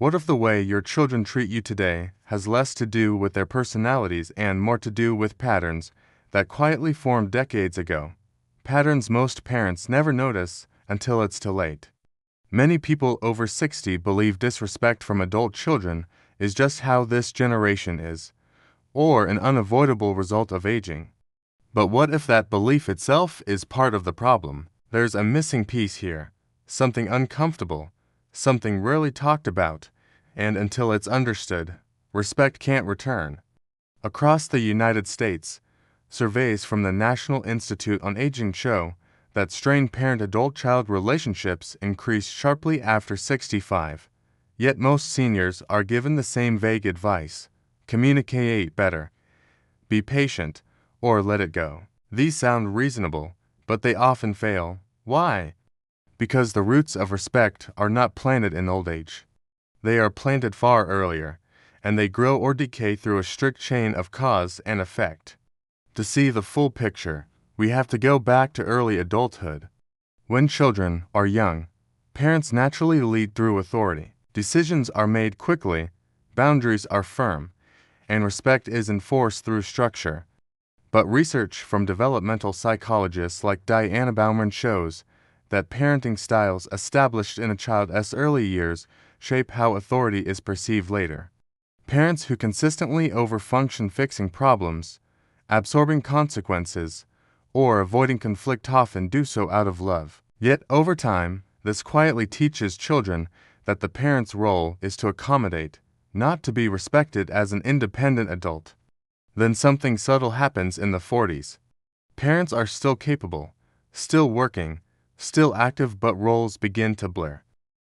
What if the way your children treat you today has less to do with their personalities and more to do with patterns that quietly formed decades ago? Patterns most parents never notice until it's too late. Many people over 60 believe disrespect from adult children is just how this generation is, or an unavoidable result of aging. But what if that belief itself is part of the problem? There's a missing piece here, something uncomfortable, something rarely talked about, and until it's understood, respect can't return. Across the United States, surveys from the National Institute on Aging show that strained parent-adult-child relationships increase sharply after 65. Yet most seniors are given the same vague advice: communicate better, be patient, or let it go. These sound reasonable, but they often fail. Why? Because the roots of respect are not planted in old age. They are planted far earlier, and they grow or decay through a strict chain of cause and effect. To see the full picture, we have to go back to early adulthood. When children are young, parents naturally lead through authority. Decisions are made quickly, boundaries are firm, and respect is enforced through structure. But research from developmental psychologists like Diana Bauman shows that parenting styles established in a child's early years shape how authority is perceived later. Parents who consistently overfunction fixing problems, absorbing consequences, or avoiding conflict often do so out of love. Yet over time, this quietly teaches children that the parent's role is to accommodate, not to be respected as an independent adult. Then something subtle happens in the 40s. Parents are still capable, still working, still active, but roles begin to blur.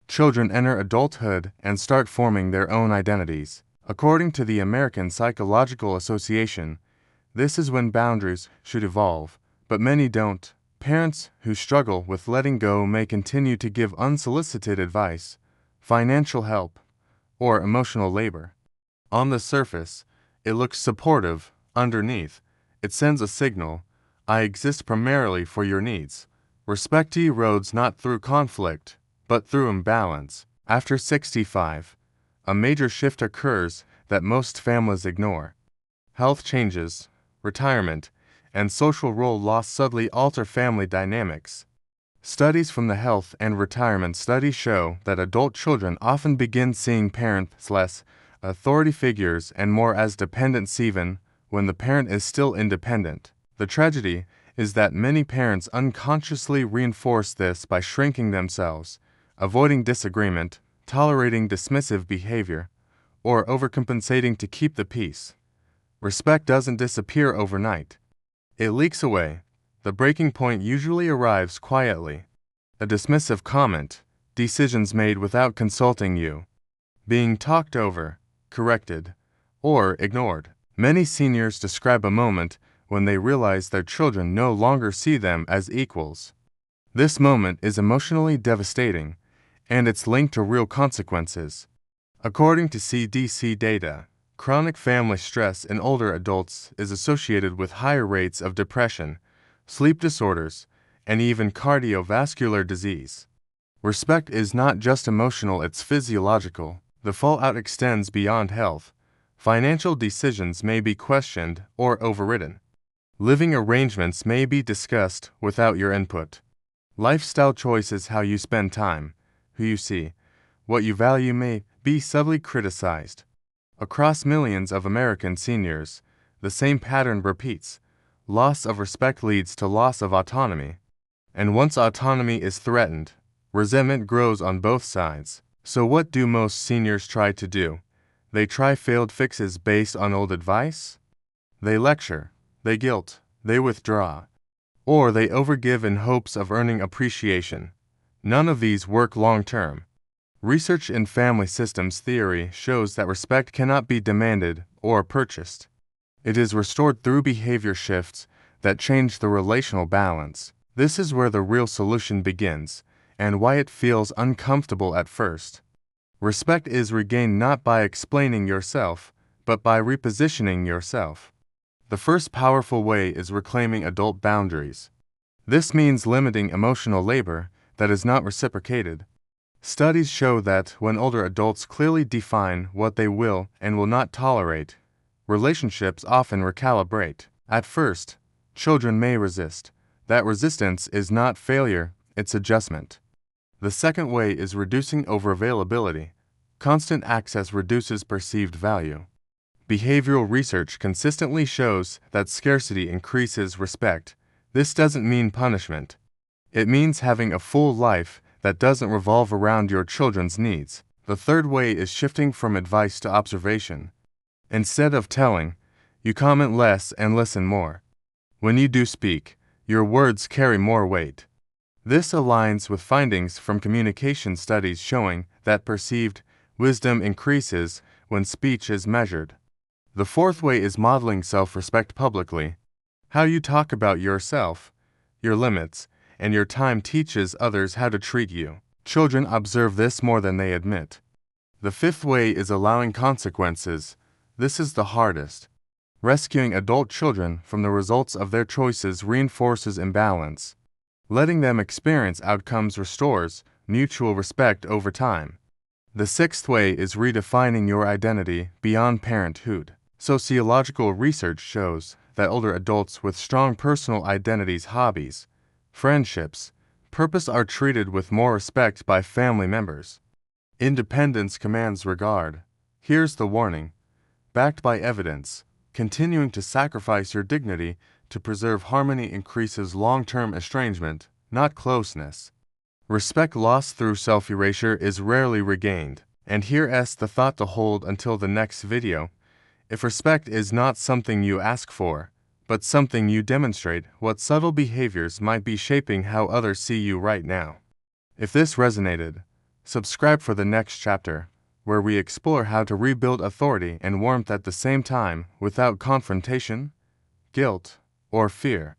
Children enter adulthood and start forming their own identities. According to the American Psychological Association, this is when boundaries should evolve, but many don't. Parents who struggle with letting go may continue to give unsolicited advice, financial help, or emotional labor. On the surface, it looks supportive. Underneath, it sends a signal: I exist primarily for your needs. Respect erodes not through conflict, but through imbalance. After 65, a major shift occurs that most families ignore. Health changes, retirement, and social role loss subtly alter family dynamics. Studies from the Health and Retirement Study show that adult children often begin seeing parents less authority figures and more as dependents, even when the parent is still independent. The tragedy is that many parents unconsciously reinforce this by shrinking themselves, avoiding disagreement, tolerating dismissive behavior, or overcompensating to keep the peace. Respect doesn't disappear overnight. It leaks away. The breaking point usually arrives quietly. A dismissive comment, decisions made without consulting you, being talked over, corrected, or ignored. Many seniors describe a moment when they realize their children no longer see them as equals. This moment is emotionally devastating, and it's linked to real consequences. According to CDC data, chronic family stress in older adults is associated with higher rates of depression, sleep disorders, and even cardiovascular disease. Respect is not just emotional, it's physiological. The fallout extends beyond health. Financial decisions may be questioned or overridden. Living arrangements may be discussed without your input. Lifestyle choices, how you spend time, who you see, what you value, may be subtly criticized. Across millions of American seniors, the same pattern repeats. Loss of respect leads to loss of autonomy. And once autonomy is threatened, resentment grows on both sides. So what do most seniors try to do? They try failed fixes based on old advice. They lecture, they guilt, they withdraw, or they overgive in hopes of earning appreciation. None of these work long-term. Research in family systems theory shows that respect cannot be demanded or purchased. It is restored through behavior shifts that change the relational balance. This is where the real solution begins, and why it feels uncomfortable at first. Respect is regained not by explaining yourself, but by repositioning yourself. The first powerful way is reclaiming adult boundaries. This means limiting emotional labor that is not reciprocated. Studies show that when older adults clearly define what they will and will not tolerate, relationships often recalibrate. At first, children may resist. That resistance is not failure, it's adjustment. The second way is reducing overavailability. Constant access reduces perceived value. Behavioral research consistently shows that scarcity increases respect. This doesn't mean punishment. It means having a full life that doesn't revolve around your children's needs. The third way is shifting from advice to observation. Instead of telling, you comment less and listen more. When you do speak, your words carry more weight. This aligns with findings from communication studies showing that perceived wisdom increases when speech is measured. The fourth way is modeling self-respect publicly. How you talk about yourself, your limits, and your time teaches others how to treat you. Children observe this more than they admit. The fifth way is allowing consequences. This is the hardest. Rescuing adult children from the results of their choices reinforces imbalance. Letting them experience outcomes restores mutual respect over time. The sixth way is redefining your identity beyond parenthood. Sociological research shows that older adults with strong personal identities, hobbies, friendships, purpose are treated with more respect by family members. Independence commands regard. Here's the warning. Backed by evidence, continuing to sacrifice your dignity to preserve harmony increases long-term estrangement, not closeness. Respect lost through self-erasure is rarely regained. And here's the thought to hold until the next video. If respect is not something you ask for, but something you demonstrate, what subtle behaviors might be shaping how others see you right now? If this resonated, subscribe for the next chapter, where we explore how to rebuild authority and warmth at the same time without confrontation, guilt, or fear.